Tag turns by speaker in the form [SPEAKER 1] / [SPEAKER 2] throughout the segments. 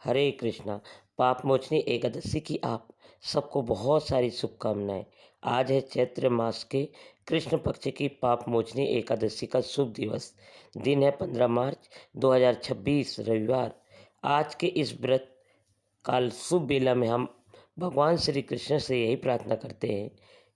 [SPEAKER 1] हरे कृष्णा। पापमोचनी एकादशी की आप सबको बहुत सारी शुभकामनाएं। आज है चैत्र मास के कृष्ण पक्ष की पापमोचनी एकादशी का शुभ दिवस। दिन है 15 मार्च 2026 रविवार। आज के इस व्रत काल शुभ बेला में हम भगवान श्री कृष्ण से यही प्रार्थना करते हैं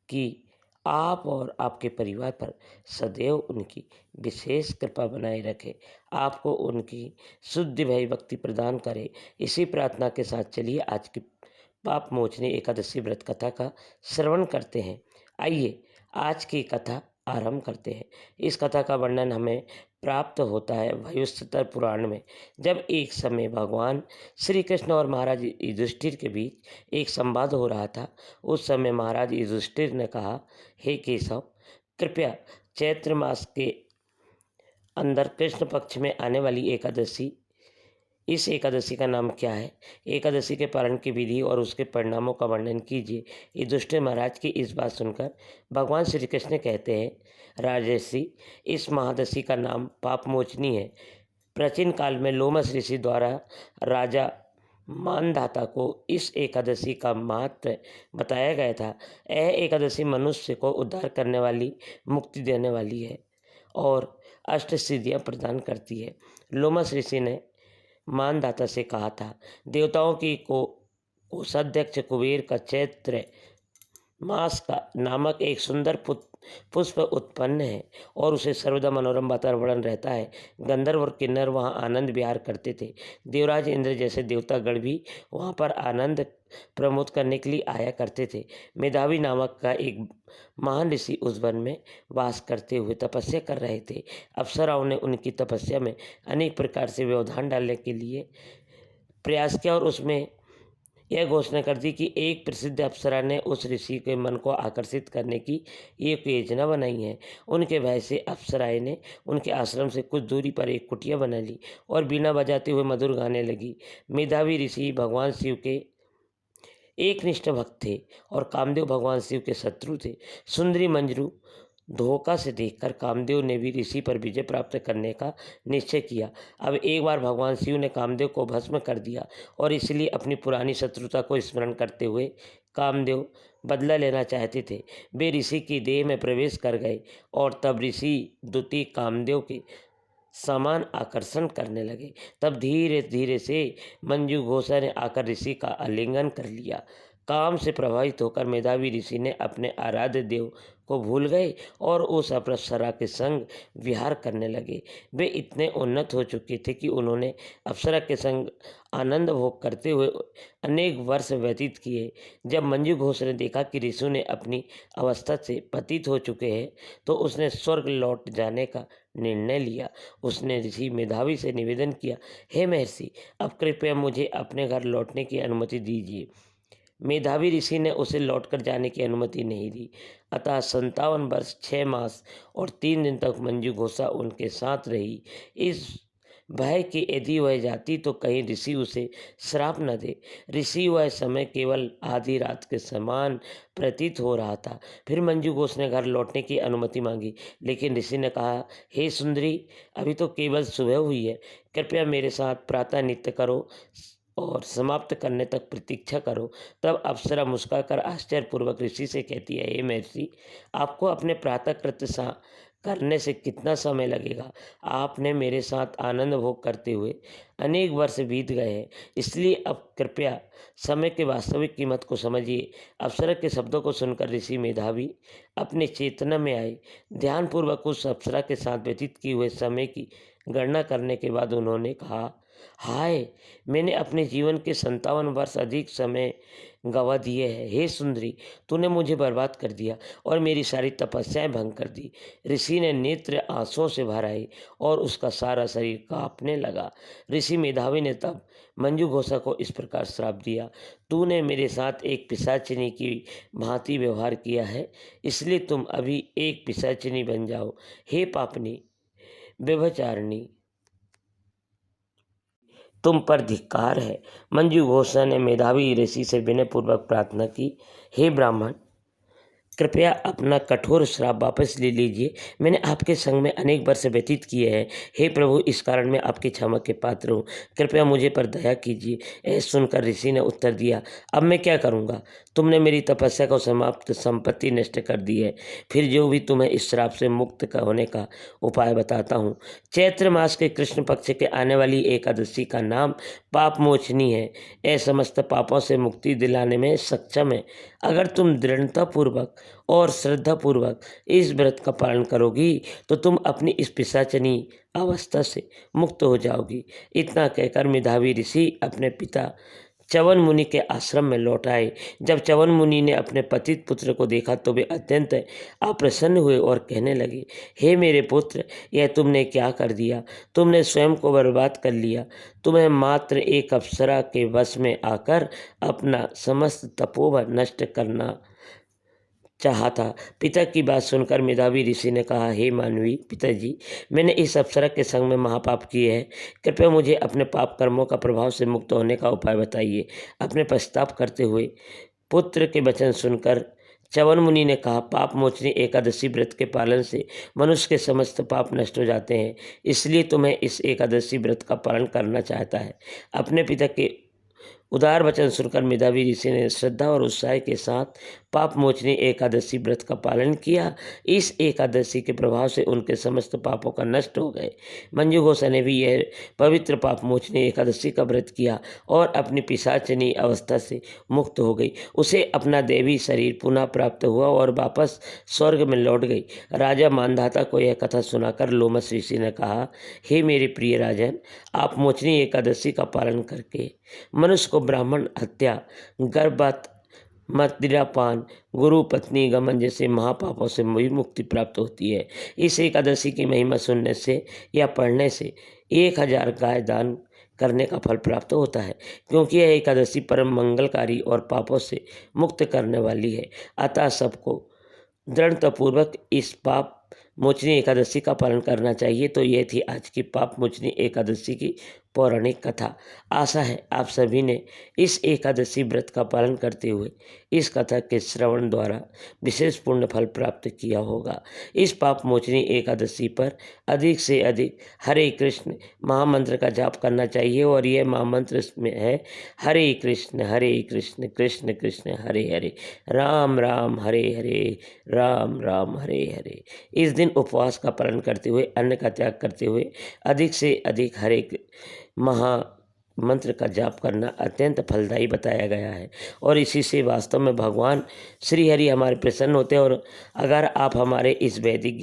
[SPEAKER 1] कि आप और आपके परिवार पर सदैव उनकी विशेष कृपा बनाए रखे, आपको उनकी शुद्ध भय भक्ति प्रदान करे। इसी प्रार्थना के साथ चलिए आज की पाप मोचनी एकादशी व्रत कथा का श्रवण करते हैं। आइए आज की कथा आरंभ करते हैं। इस कथा का वर्णन हमें प्राप्त होता है वयुस्तर पुराण में। जब एक समय भगवान श्री कृष्ण और महाराज युधिष्ठिर के बीच एक संवाद हो रहा था, उस समय महाराज युधिष्ठिर ने कहा, हे केशव, कृपया चैत्र मास के अंदर कृष्ण पक्ष में आने वाली एकादशी, इस एकादशी का नाम क्या है? एकादशी के पारण की विधि और उसके परिणामों का वर्णन कीजिए। युधिष्ठिर महाराज की इस बात सुनकर भगवान श्री कृष्ण कहते हैं, राजर्षि, इस महादशी का नाम पापमोचनी है। प्राचीन काल में लोमस ऋषि द्वारा राजा मानधाता को इस एकादशी का महत्व बताया गया था। यह एकादशी मनुष्य को उद्धार करने वाली, मुक्ति देने वाली है और अष्ट सिद्धियाँ प्रदान करती है। लोमस ऋषि ने मानधाता से कहा था, देवताओं की कोषाध्यक्ष कुबेर का चैत्र मास का नामक एक सुंदर पुष्प उत्पन्न है और उसे सर्वदा मनोरम वातावरण रहता है। गंधर्व और किन्नर वहाँ आनंद विहार करते थे। देवराज इंद्र जैसे देवतागण भी वहाँ पर आनंद प्रमोद करने के लिए आया करते थे। मेधावी नामक का एक महान ऋषि उस वन में वास करते हुए तपस्या कर रहे थे। अप्सराओं ने उनकी तपस्या में अनेक प्रकार से व्यवधान डालने के लिए प्रयास किया और उसमें यह घोषणा कर दी कि एक प्रसिद्ध अप्सरा ने उस ऋषि के मन को आकर्षित करने की एक योजना बनाई है। उनके भय से अप्सराएं ने उनके आश्रम से कुछ दूरी पर एक कुटिया बना ली और बीना बजाते हुए मधुर गाने लगी। मेधावी ऋषि भगवान शिव के एक निष्ठ भक्त थे और कामदेव भगवान शिव के शत्रु थे। सुंदरी मंजरू धोखा से देखकर कामदेव ने भी ऋषि पर विजय प्राप्त करने का निश्चय किया। अब एक बार भगवान शिव ने कामदेव को भस्म कर दिया और इसलिए अपनी पुरानी शत्रुता को स्मरण करते हुए कामदेव बदला लेना चाहते थे। वे ऋषि की देह में प्रवेश कर गए और तब ऋषि द्वितीय कामदेव के समान आकर्षण करने लगे। तब धीरे धीरे से मंजू घोषा ने आकर ऋषि का आलिंगन कर लिया। काम से प्रभावित होकर मेधावी ऋषि ने अपने आराध्य देव को भूल गए और उस अप्सरा के संग विहार करने लगे। वे इतने उन्नत हो चुके थे कि उन्होंने अप्सरा के संग आनंद भोग करते हुए अनेक वर्ष व्यतीत किए। जब मंजू घोष ने देखा कि ऋषि ने अपनी अवस्था से पतित हो चुके हैं, तो उसने स्वर्ग लौट जाने का निर्णय लिया। उसने ऋषि मेधावी से निवेदन किया, हे महर्षि, अब कृपया मुझे अपने घर लौटने की अनुमति दीजिए। मेधावी ऋषि ने उसे लौटकर जाने की अनुमति नहीं दी। अतः 57 वर्ष 6 मास और 3 दिन तक मंजू घोषा उनके साथ रही। इस भय कि यदि वह जाती तो कहीं ऋषि उसे श्राप न दे। ऋषि वह समय केवल आधी रात के समान प्रतीत हो रहा था। फिर मंजू घोष ने घर लौटने की अनुमति मांगी, लेकिन ऋषि ने कहा, हे सुंदरी, अभी तो केवल सुबह हुई है। कृपया मेरे साथ प्रातः नित्य करो और समाप्त करने तक प्रतीक्षा करो। तब अप्सरा मुस्कुराकर आश्चर्यपूर्वक ऋषि से कहती है, हे महर्षि, आपको अपने प्रातः कृत्य करने से कितना समय लगेगा? आपने मेरे साथ आनंद भोग करते हुए अनेक वर्ष बीत गए हैं, इसलिए अब कृपया समय की वास्तविक कीमत को समझिए। अप्सरा के शब्दों को सुनकर ऋषि मेधावी अपने चेतना में आए। ध्यानपूर्वक उस अप्सरा के साथ व्यतीत किए हुए समय की गणना करने के बाद उन्होंने कहा, हाय, मैंने अपने जीवन के 57 वर्ष अधिक समय गंवा दिए हैं। हे सुंदरी, तूने मुझे बर्बाद कर दिया और मेरी सारी तपस्याएं भंग कर दी। ऋषि ने नेत्र आंसुओं से भर आए और उसका सारा शरीर कांपने लगा। ऋषि मेधावी ने तब मंजू घोषा को इस प्रकार श्राप दिया, तूने मेरे साथ एक पिशाचिनी की भांति व्यवहार किया है, इसलिए तुम अभी एक पिशाचिनी बन जाओ। हे पापनी, व्यभिचारिणी, तुम पर धिक्कार है। मंजू घोषा ने मेधावी ऋषि से विनयपूर्वक प्रार्थना की, हे ब्राह्मण, कृपया अपना कठोर श्राप वापस ले लीजिए। मैंने आपके संग में अनेक वर्ष व्यतीत किए हैं। हे प्रभु, इस कारण मैं आपकी क्षमा के पात्र हूँ। कृपया मुझे पर दया कीजिए। ऐसा सुनकर ऋषि ने उत्तर दिया, अब मैं क्या करूँगा? तुमने मेरी तपस्या को समाप्त संपत्ति नष्ट कर दी है। फिर जो भी तुम्हें इस श्राप से मुक्त होने का उपाय बताता हूँ। चैत्र मास के कृष्ण पक्ष के आने वाली एकादशी का नाम पाप मोचनी है। यह समस्त पापों से मुक्ति दिलाने में सक्षम है। अगर तुम दृढ़तापूर्वक और श्रद्धापूर्वक इस व्रत का पालन करोगी तो तुम अपनी इस पिशाचनी अवस्था से मुक्त हो जाओगी। इतना कहकर मेधावी ऋषि अपने पिता च्यवन मुनि के आश्रम में लौट आए। जब च्यवन मुनि ने अपने पतित पुत्र को देखा तो वे अत्यंत अप्रसन्न हुए और कहने लगे, हे मेरे पुत्र, यह तुमने क्या कर दिया? तुमने स्वयं को बर्बाद कर लिया। तुम्हें मात्र एक अप्सरा के वश में आकर अपना समस्त तपोबल नष्ट करना चाहा था। पिता की बात सुनकर मेधावी ऋषि ने कहा, हे मानवी पिताजी, मैंने इस अप्सरा के संग में महापाप किए हैं। कृपया मुझे अपने पाप कर्मों का प्रभाव से मुक्त होने का उपाय बताइए। अपने पश्चाताप करते हुए पुत्र के वचन सुनकर च्यवन मुनि ने कहा, पाप मोचनी एकादशी व्रत के पालन से मनुष्य के समस्त पाप नष्ट हो जाते हैं। इसलिए तुम्हें इस एकादशी व्रत का पालन करना चाहता है। अपने पिता के उदार वचन सुनकर मेधावी ऋषि ने श्रद्धा और उत्साह के साथ पाप मोचनी एकादशी व्रत का पालन किया। इस एकादशी के प्रभाव से उनके समस्त पापों का नष्ट हो गए। मंजू घोषा ने भी यह पवित्र पाप मोचनी एकादशी का व्रत किया और अपनी पिशाचनी अवस्था से मुक्त हो गई। उसे अपना देवी शरीर पुनः प्राप्त हुआ और वापस स्वर्ग में लौट गई। राजा मानधाता को यह कथा सुनाकर लोमस ऋषि ने कहा, हे मेरे प्रिय राजन, आप मोचनी एकादशी का पालन करके मनुष्य को ब्राह्मण हत्या, गर्भपात, मदिरापान, गुरु पत्नी गमन जैसे महापापों से भी मुक्ति प्राप्त होती है। इस एकादशी की महिमा सुनने से या पढ़ने से 1000 गाय दान करने का फल प्राप्त होता है, क्योंकि यह एकादशी परम मंगलकारी और पापों से मुक्त करने वाली है। अतः सबको दृढ़तापूर्वक इस पाप मोचनी एकादशी का पालन करना चाहिए। तो ये थी आज की पाप मोचनी एकादशी की पौराणिक कथा। आशा है आप सभी ने इस एकादशी व्रत का पालन करते हुए इस कथा के श्रवण द्वारा विशेष पुण्य फल प्राप्त किया होगा। इस पाप मोचनी एकादशी पर अधिक से अधिक हरे कृष्ण महामंत्र का जाप करना चाहिए और यह महामंत्र में है, हरे कृष्ण कृष्ण कृष्ण हरे हरे, राम राम हरे हरे, राम राम हरे हरे। इस दिन उपवास का पालन करते हुए, अन्न का त्याग करते हुए अधिक से अधिक हरे महा मंत्र का जाप करना अत्यंत फलदायी बताया गया है और इसी से वास्तव में भगवान श्री हरि हमारे प्रसन्न होते हैं। और अगर आप हमारे इस वैदिक